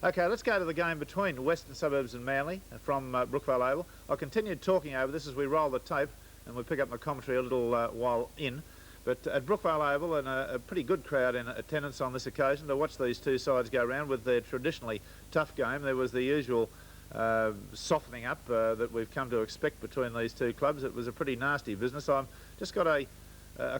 Okay, let's go to the game between Western Suburbs and Manly from Brookvale Oval. I'll continue talking over this as we roll the tape and we'll pick up my commentary a little while in. But at Brookvale Oval, and a pretty good crowd in attendance on this occasion to watch these two sides go round with their traditionally tough game. There was the usual softening up that we've come to expect between these two clubs. It was a pretty nasty business. I've just got a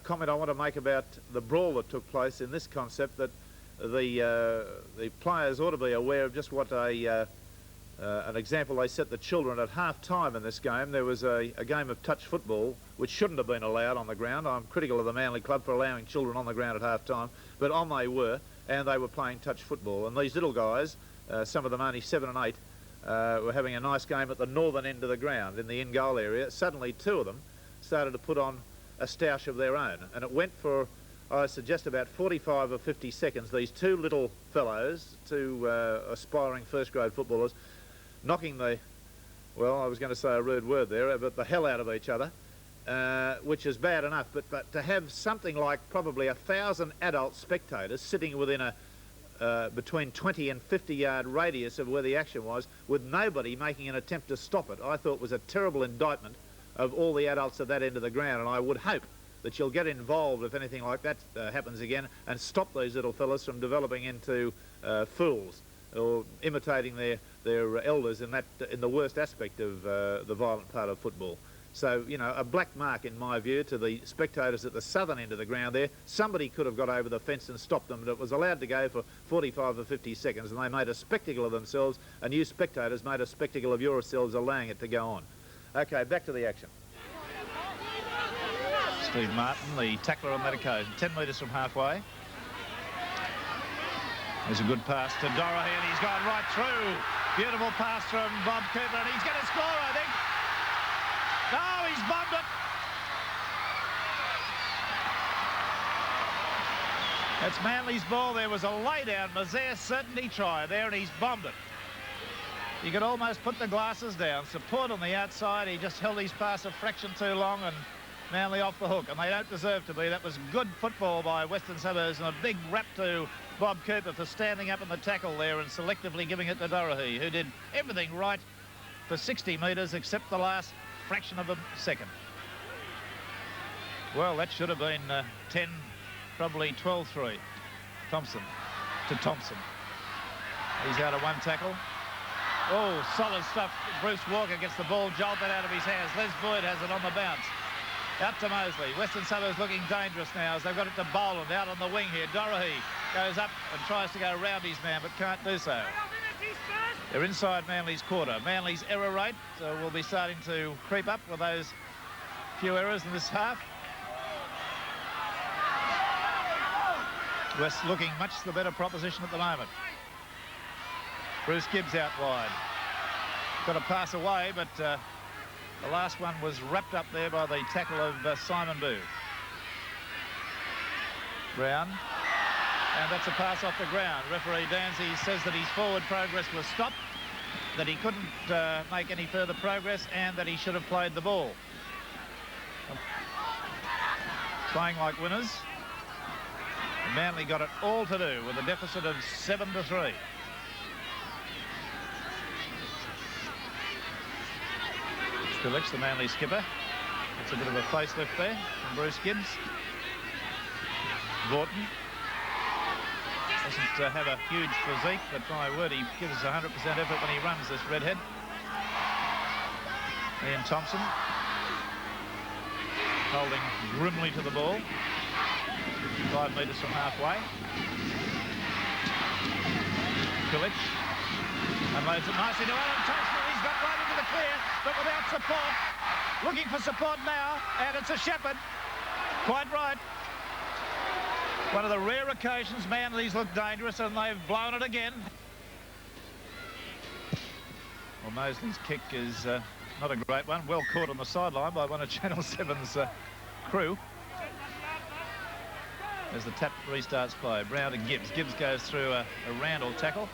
comment I want to make about the brawl that took place in this concept, that the players ought to be aware of just what an example they set the children at half-time in this game. There was a game of touch football which shouldn't have been allowed on the ground. I'm critical of the Manly Club for allowing children on the ground at half-time, but on they were, and they were playing touch football. And these little guys, some of them only 7 and 8, were having a nice game at the northern end of the ground in the in-goal area. Suddenly 2 of them started to put on a stoush of their own, and it went for, I suggest, about 45 or 50 seconds. These 2 little fellows, 2 aspiring first-grade footballers, knocking the, well, I was going to say a rude word there, but the hell out of each other, which is bad enough. But to have something like probably 1,000 adult spectators sitting within a between 20 and 50-yard radius of where the action was, with nobody making an attempt to stop it, I thought was a terrible indictment of all the adults at that end of the ground. And I would hope that you'll get involved if anything like that happens again, and stop these little fellas from developing into fools or imitating their elders in the worst aspect of the violent part of football. So, you know, a black mark in my view to the spectators at the southern end of the ground there. Somebody could have got over the fence and stopped them, but it was allowed to go for 45 or 50 seconds, and they made a spectacle of themselves, and you spectators made a spectacle of yourselves allowing it to go on. Okay, back to the action. Steve Martin, the tackler on that occasion, 10 metres from halfway. There's a good pass to Dorothy, and he's gone right through. Beautiful pass from Bob Cooper, and he's going to score, I think. No, he's bombed it. It's Manly's ball. There was a lay-down. Mazaire certainty try there, and he's bombed it. You could almost put the glasses down. Support on the outside. He just held his pass a fraction too long, and Manly off the hook, and they don't deserve to be. That was good football by Western Suburbs, and a big rap to Bob Cooper for standing up in the tackle there and selectively giving it to Dorothy, who did everything right for 60 metres except the last fraction of a second. Well, that should have been 10, probably 12-3. Thompson to Thompson. He's out of one tackle. Oh, solid stuff. Bruce Walker gets the ball jolted out of his hands. Les Boyd has it on the bounce. Out to Mosley. Western Suburbs looking dangerous now as they've got it to Boland out on the wing here. Dorothy goes up and tries to go round his man, but can't do so. They're inside Manly's quarter. Manly's error rate will be starting to creep up with those few errors in this half. West looking much the better proposition at the moment. Bruce Gibbs out wide. Got to pass away, but the last one was wrapped up there by the tackle of Simon Boo. Brown. And that's a pass off the ground. Referee Danzy says that his forward progress was stopped, that he couldn't make any further progress, and that he should have played the ball. Playing like winners. Manly got it all to do with a deficit of 7-3. Phillips, the Manly skipper. That's a bit of a facelift there from Bruce Gibbs. Vorton doesn't have a huge physique, but my word, he gives 100% effort when he runs, this redhead. Ian Thompson holding grimly to the ball. 5 metres from halfway. Pilic unloads it nicely to Alan Thompson. He's got right into the clear, but without support. Looking for support now, and it's a Shepherd. Quite right. One of the rare occasions Manly's looked dangerous, and they've blown it again. Well, Mosley's kick is not a great one. Well caught on the sideline by one of Channel 7's crew. As the tap restarts play, Brown to Gibbs. Gibbs goes through a Randall tackle.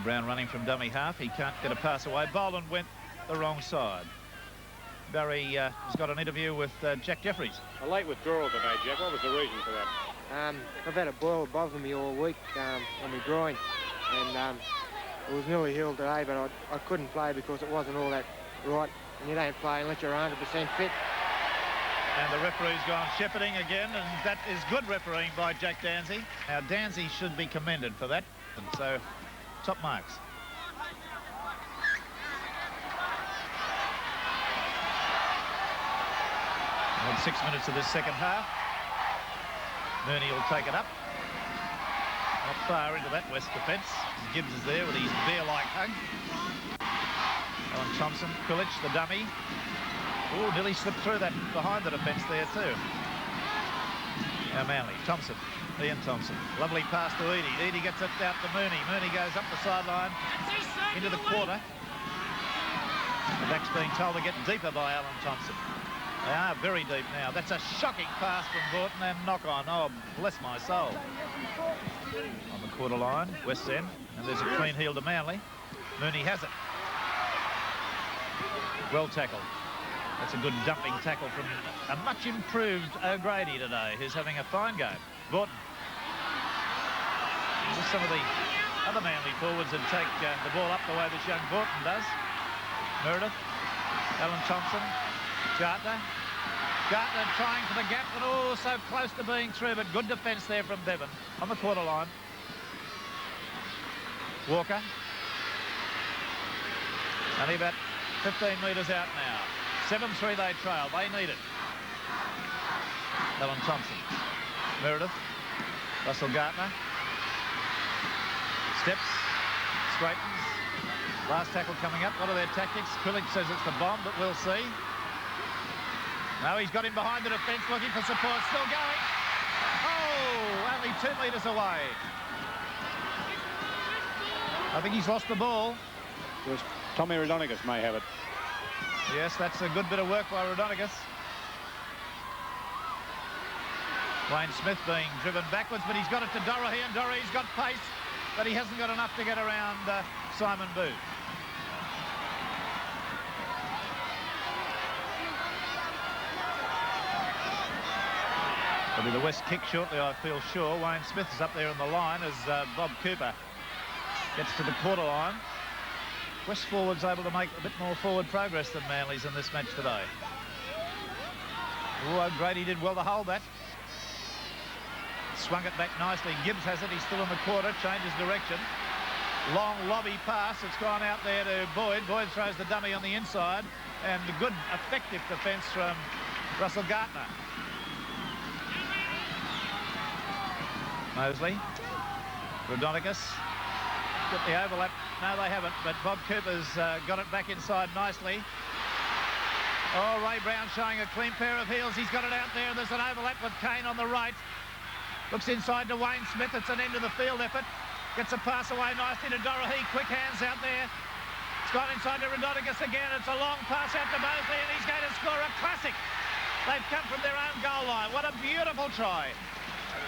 Brown running from dummy half. He can't get a pass away. Boland went the wrong side. Barry has got an interview with Jack Jeffries. A late withdrawal today, Jack. What was the reason for that? I've had a boil bothering me all week on my groin, and it was nearly healed today, but I couldn't play because it wasn't all that right, and you don't play unless you're 100% fit. And the referee's gone shepherding again, and that is good refereeing by Jack Danzy. Now, Danzy should be commended for that, and so top marks. And 6 minutes of this second half. Mooney will take it up. Not far into that West defence. Gibbs is there with his bear-like hug. Alan Thompson, Kulich, the dummy. Oh, nearly slipped through that behind the defence there too. Now Manly, Thompson, Ian Thompson. Lovely pass to Eadie. Eadie gets it out to Mooney. Mooney goes up the sideline into the quarter. The back's being told to get deeper by Alan Thompson. They are very deep now. That's a shocking pass from Borton and knock on. Oh, bless my soul. On the quarter line, West End, and there's a clean heel to Manly. Mooney has it. Well tackled. That's a good dumping tackle from a much improved O'Grady today, who's having a fine game. Borton. Just some of the other Manly forwards that take the ball up the way this young Borton does. Meredith, Alan Thompson, Gartner. Gartner trying for the gap, and oh, so close to being through, but good defence there from Bevan on the quarter line. Walker. Only about 15 metres out now. 7-3 they trail. They need it. Alan Thompson. Meredith. Russell Gartner. Steps. Straightens. Last tackle coming up. What are their tactics? Kulich says it's the bomb, but we'll see. No, he's got him behind the defence looking for support. Still going. Oh, only 2 metres away. I think he's lost the ball. Yes, Tommy Rhodonagos may have it. Yes, that's a good bit of work by Rhodonagos. Wayne Smith being driven backwards, but he's got it to Dorahy, and Dorahy's got pace, but he hasn't got enough to get around Simon Booth. It'll be the West kick shortly, I feel sure. Wayne Smith is up there on the line as Bob Cooper gets to the quarter line. West forwards able to make a bit more forward progress than Manly's in this match today. Oh, O'Grady did well to hold that. Swung it back nicely. Gibbs has it. He's still in the quarter. Changes direction. Long lobby pass. It's gone out there to Boyd. Boyd throws the dummy on the inside. And a good, effective defence from Russell Gartner. Mosley. Rhodonagos. Get the overlap. No, they haven't, but Bob Cooper's got it back inside nicely. Oh, Ray Brown showing a clean pair of heels. He's got it out there. There's an overlap with Kane on the right. Looks inside to Wayne Smith. It's an end of the field effort. Gets a pass away nicely to Dorahy. Quick hands out there. It's gone inside to Rhodonagos again. It's a long pass out to Mosley, and he's going to score a classic. They've come from their own goal line. What a beautiful try.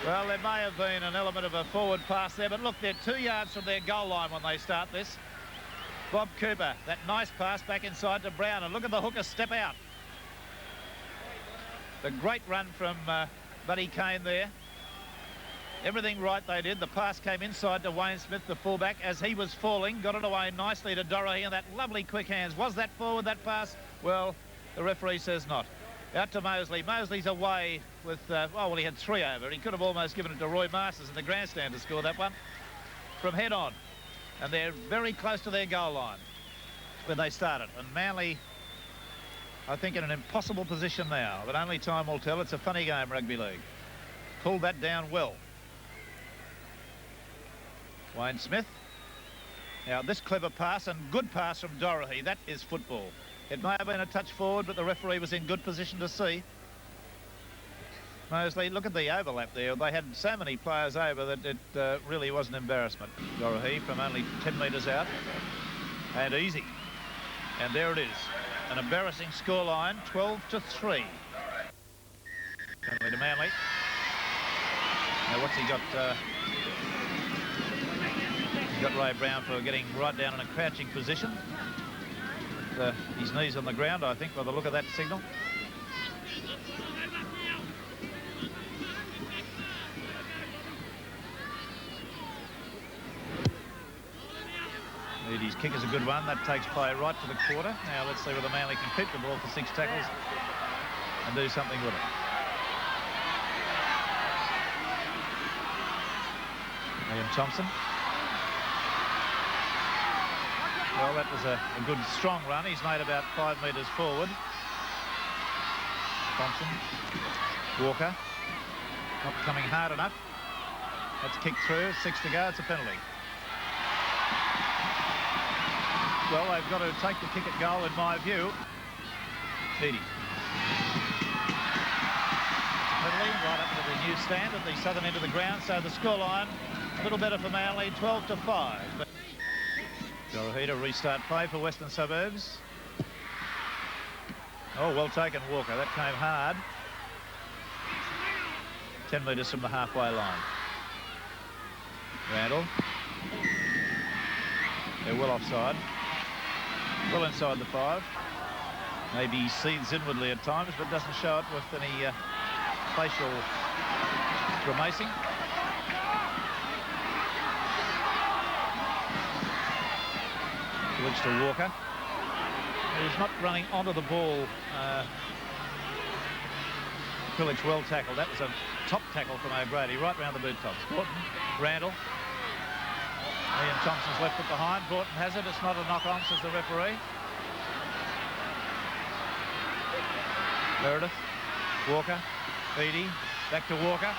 Well, there may have been an element of a forward pass there, but look, they're 2 yards from their goal line when they start this. Bob Cooper, that nice pass back inside to Brown, and look at the hooker step out. The great run from Buddy Kane there. Everything right they did. The pass came inside to Wayne Smith, the fullback, as he was falling. Got it away nicely to Dorahy, and that lovely quick hands. Was that forward, that pass? Well, the referee says not. Out to Mosley. Mosley's away with, well, he had 3 over. He could have almost given it to Roy Masters in the grandstand to score that one from head on. And they're very close to their goal line when they started. And Manly, I think, in an impossible position now. But only time will tell. It's a funny game, rugby league. Pulled that down well. Wayne Smith. Now, this clever pass and good pass from Dorahy. That is football. It may have been a touch forward, but the referee was in good position to see. Mosley, look at the overlap there. They had so many players over that it really was an embarrassment. Dorahy from only 10 metres out. And easy. And there it is. An embarrassing scoreline, 12-3. Currently to Manly. Now what's he got? He's got Ray Brown for getting right down in a crouching position. his knees on the ground, I think, by the look of that signal. Eadie's kick is a good one. That takes play right to the quarter. Now let's see whether Manly can keep the ball for 6 tackles and do something with it. Liam Thompson. Well, that was a good strong run. He's made about 5 metres forward. Thompson. Walker. Not coming hard enough. That's kicked through. 6 to go. It's a penalty. Well, they've got to take the kick at goal, in my view. Eadie. It's a penalty right up to the new stand at the southern end of the ground. So the scoreline, a little better for Manly, 12-5. Dorahita restart play for Western Suburbs. Oh, well taken, Walker. That came hard. 10 metres from the halfway line. Randall. They're well offside. Well inside the 5. Maybe he seethes inwardly at times, but doesn't show it with any facial grimacing. Switch to Walker. He's not running onto the ball. Pillage well tackled. That was a top tackle from O'Grady, right round the boot tops. Borton, Randall. Ian Thompson's left it behind. Borton has it. It's not a knock-on, says the referee. Meredith. Walker. Eadie. Back to Walker.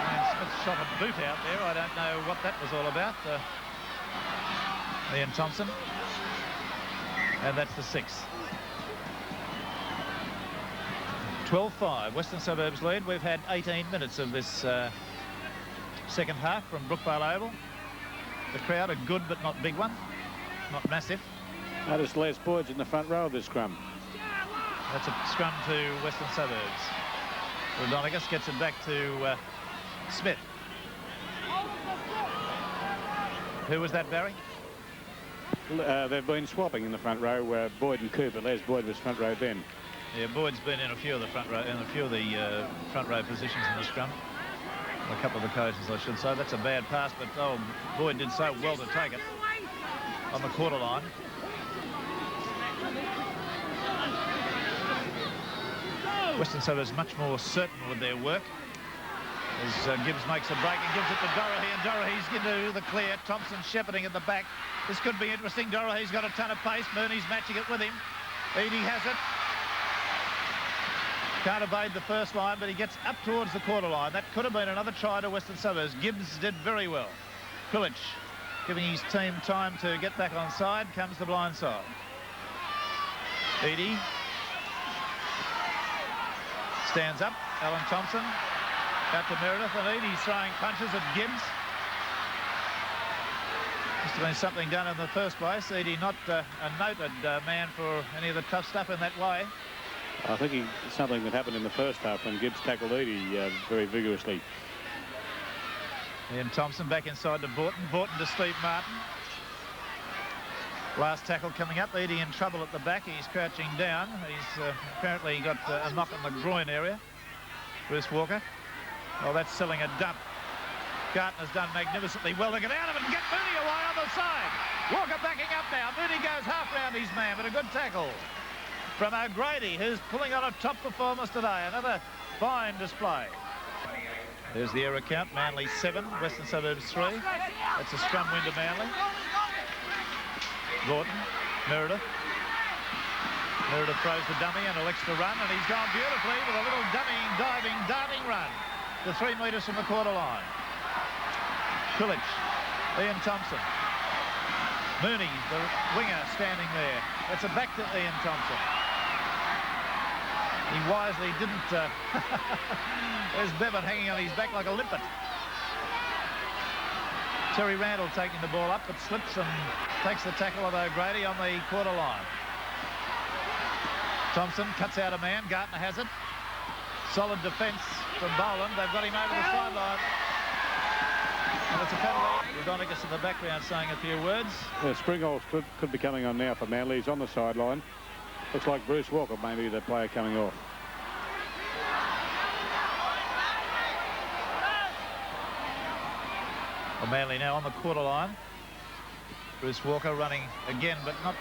And Smith shot a boot out there. I don't know what that was all about. Ian Thompson. And that's the 6th. 12-5, Western Suburbs lead. We've had 18 minutes of this second half from Brookvale Oval. The crowd, a good but not big one, not massive. Notice Les Boyd's in the front row of this scrum. That's a scrum to Western Suburbs. Rodonigas gets it back to Smith. Who was that, Barry? They've been swapping in the front row, Boyd and Cooper. Les Boyd was front row then. Yeah, Boyd's been in a few of the front row, front row positions in the scrum. On a couple of occasions, I should say. That's a bad pass, but Boyd did so well to take it on the quarter line. Western Suburbs much more certain with their work. As Gibbs makes a break and gives it to Dorothy, and Dorothy's into the clear. Thompson shepherding at the back. This could be interesting. Dorothy's got a ton of pace. Mooney's matching it with him. Eadie has it. Can't evade the first line, but he gets up towards the quarter line. That could have been another try to Western Suburbs. Gibbs did very well. Pillage giving his team time to get back on side. Comes the blind side. Eadie stands up. Alan Thompson out to Meredith, and Eadie's throwing punches at Gibbs. Must have been something done in the first place. Eadie not a noted man for any of the tough stuff in that way. I think something that happened in the first half when Gibbs tackled Eadie very vigorously. Ian Thompson back inside to Borton. Borton to Steve Martin. Last tackle coming up. Eadie in trouble at the back. He's crouching down. He's apparently got a knock on the groin area. Bruce Walker. Well, that's selling a dump. Gartner's done magnificently well to get out of it and get Mooney away on the side. Walker backing up now. Mooney goes half round his man, but a good tackle from O'Grady, who's pulling on a top performance today. Another fine display. There's the error count. Manly 7, Western Suburbs 3. That's a scrum win to Manly. Gordon, Meredith. Meredith throws the dummy and elects to run, and he's gone beautifully with a little dummying, diving, darting run to 3 metres from the quarter line. Pillage, Ian Thompson. Mooney, the winger, standing there. That's a back to Ian Thompson. He wisely didn't... There's Bevan hanging on his back like a limpet. Terry Randall taking the ball up, but slips and takes the tackle of O'Grady on the quarter line. Thompson cuts out a man. Gartner has it. Solid defence from Boland. They've got him over the sideline. And it's a penalty. Rodonicus in the background saying a few words. Springholes could be coming on now for Manly. He's on the sideline. Looks like Bruce Walker may be the player coming off. Well, Manly now on the quarter line. Bruce Walker running again, but not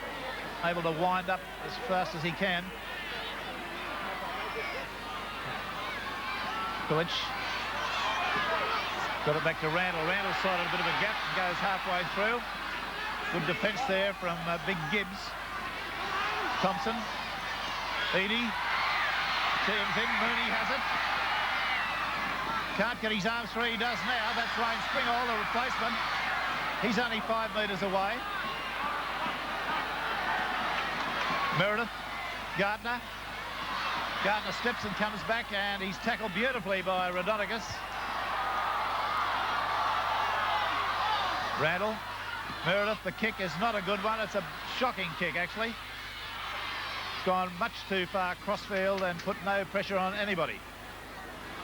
able to wind up as fast as he can. Kulich got it back to Randall. Randall sided a bit of a gap and goes halfway through. Good defence there from Big Gibbs. Thompson. Eadie. Teams in. Mooney has it. Can't get his arms free. He does now. That's Wayne Springall, the replacement. He's only 5 metres away. Meredith. Gardner. Gardner steps and comes back, and he's tackled beautifully by Rodonicus. Randall. Meredith, the kick is not a good one. It's a shocking kick, actually. It's gone much too far crossfield and put no pressure on anybody.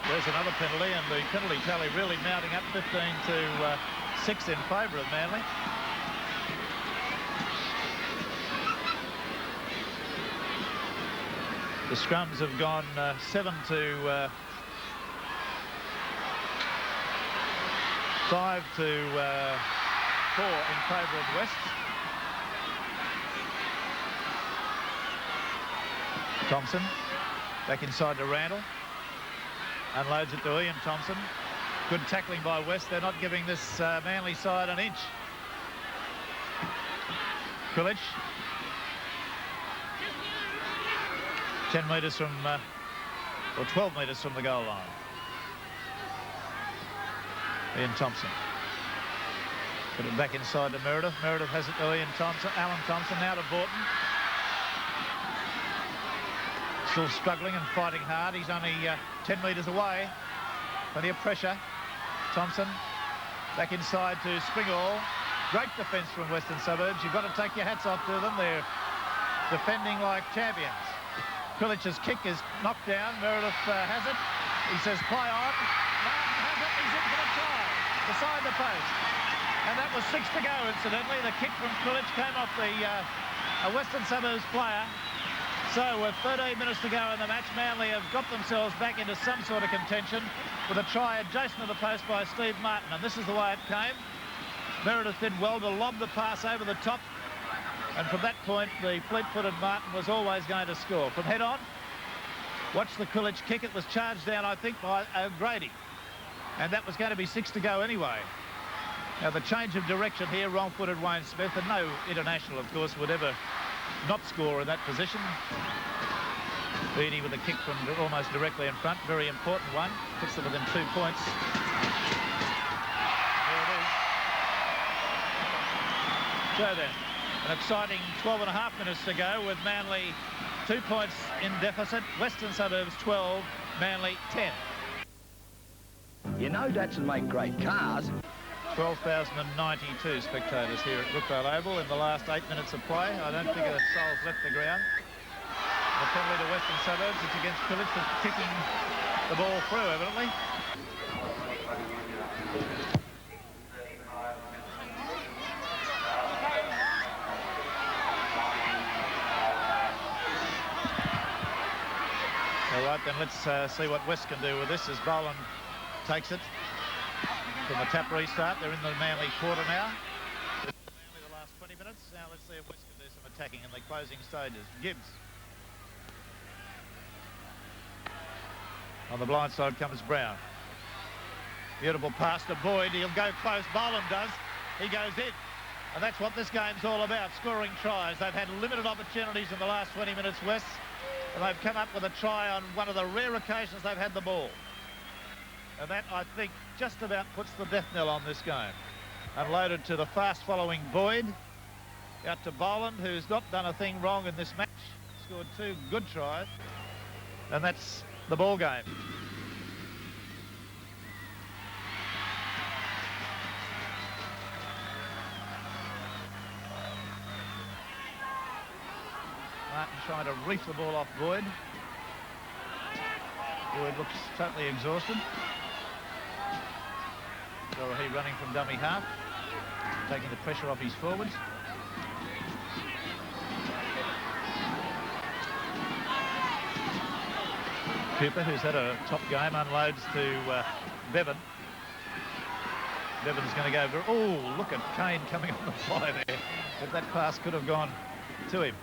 There's another penalty, and the penalty tally really mounting up 15-6 in favour of Manly. The scrums have gone 7-5 to 4 in favour of West. Thompson back inside to Randall. Unloads it to Ian Thompson. Good tackling by West. They're not giving this Manly side an inch. Kulich. 10 metres from, or 12 metres from the goal line. Ian Thompson. Put it back inside to Meredith. Meredith has it to Ian Thompson. Alan Thompson now to Borton. Still struggling and fighting hard. He's only 10 metres away. Plenty of pressure. Thompson back inside to Springall. Great defence from Western Suburbs. You've got to take your hats off to them. They're defending like champions. Kulich's kick is knocked down. Meredith has it. He says, play on. Martin has it. He's in for the try. Beside the post. And that was 6 to go, incidentally. The kick from Kulich came off the Western Suburbs player. So with 13 minutes to go in the match, Manly have got themselves back into some sort of contention with a try adjacent to the post by Steve Martin. And this is the way it came. Meredith did well to lob the pass over the top. And from that point, the fleet-footed Martin was always going to score. From head on, watch the Kulich kick. It was charged down, I think, by O'Grady. And that was going to be 6 to go anyway. Now, the change of direction here, wrong-footed Wayne Smith, and no international, of course, would ever not score in that position. Beattie with a kick from almost directly in front. Very important one. Puts them within 2 points. There it is. So then, an exciting 12.5 minutes to go with Manly 2 points in deficit. Western Suburbs 12, Manly 10. You know Datsun make great cars. 12,092 spectators here at Brookvale Oval in the last 8 minutes of play. I don't think a soul's left the ground. The penalty to Western Suburbs. It's against Kulich for kicking the ball through, evidently. All right, then let's see what West can do with this as Boland takes it. From the tap restart, they're in the Manly quarter now. Manly the last 20 minutes. Now let's see if West can do some attacking in the closing stages. Gibbs. On the blind side comes Brown. Beautiful pass to Boyd. He'll go close. Boland does. He goes in. And that's what this game's all about, scoring tries. They've had limited opportunities in the last 20 minutes, West. And they've come up with a try on one of the rare occasions they've had the ball. And that, I think, just about puts the death knell on this game. Unloaded to the fast-following Boyd. Out to Boland, who's not done a thing wrong in this match. Scored 2 good tries. And that's the ball game. Martin trying to reef the ball off Boyd. Boyd looks totally exhausted. Dorahy running from dummy half, taking the pressure off his forwards. Cooper, who's had a top game, unloads to Bevan. Bevan's going to go over. Oh, look at Kane coming on the fly there. But that pass could have gone to him.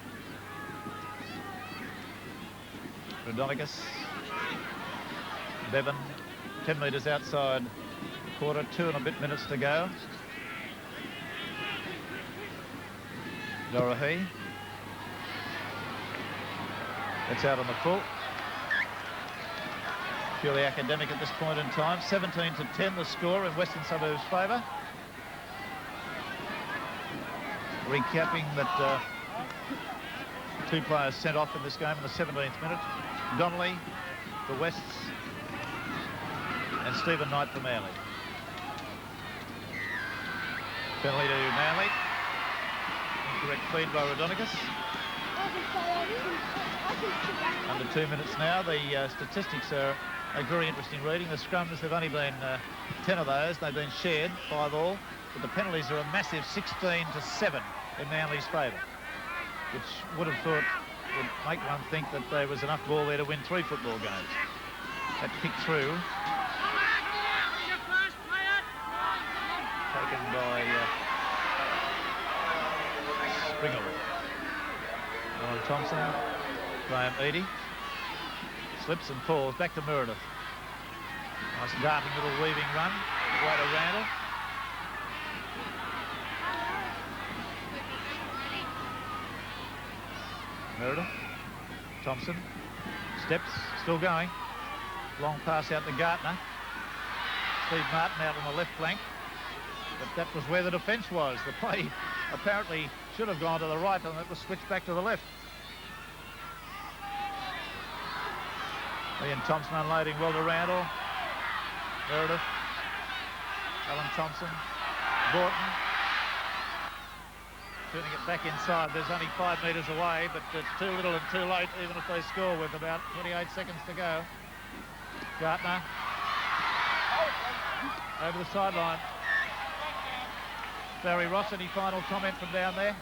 Rodonicus. Bevan, 10 metres outside quarter, 2 and a bit minutes to go. Dorahy. It's out on the full. Purely academic at this point in time. 17-10 the score in Western Suburbs' favour. Recapping that 2 players sent off in this game in the 17th minute. Donnelly for Wests and Stephen Knight for Manly. Penalty to Manly. Incorrect feed by Rodonicus. Under 2 minutes now. The statistics are a very interesting reading. The scrums have only been 10 of those. They've been shared, 5 all. But the penalties are a massive 16-7 in Manly's favour, which would have thought would make one think that there was enough ball there to win 3 football games. That kick through. Taken by Springer. Alan Thompson, Graham Eadie. Slips and falls back to Meredith. Nice darting little weaving run. Way to Randall. Meredith. Thompson. Steps. Still going. Long pass out to Gartner. Steve Martin out on the left flank. But that was where the defence was. The play apparently should have gone to the right and it was switched back to the left. Ian Thompson unloading well to Randall. Meredith. Alan Thompson. Borton. Turning it back inside. There's only 5 metres away, but it's too little and too late, even if they score with about 28 seconds to go. Gartner. Over the sideline. Barry Ross, any final comment from down there?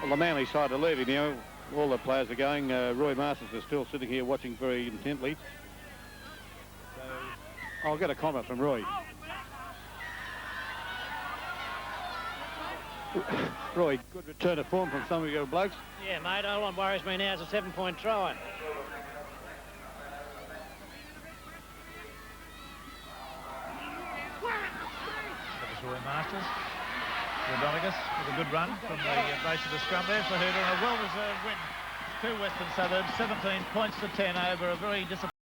Well, the Manly side are leaving now. All the players are going. Roy Masters is still sitting here watching very intently. So I'll get a comment from Roy. Roy, good return of form from some of your blokes. Yeah, mate, all that worries me now is a 7-point try. That was Roy Masters. Rodonicus with a good run from the base of the scrum there for Hooter, and a well-deserved win to Western Suburbs, 17 points to 10 over a very disappointing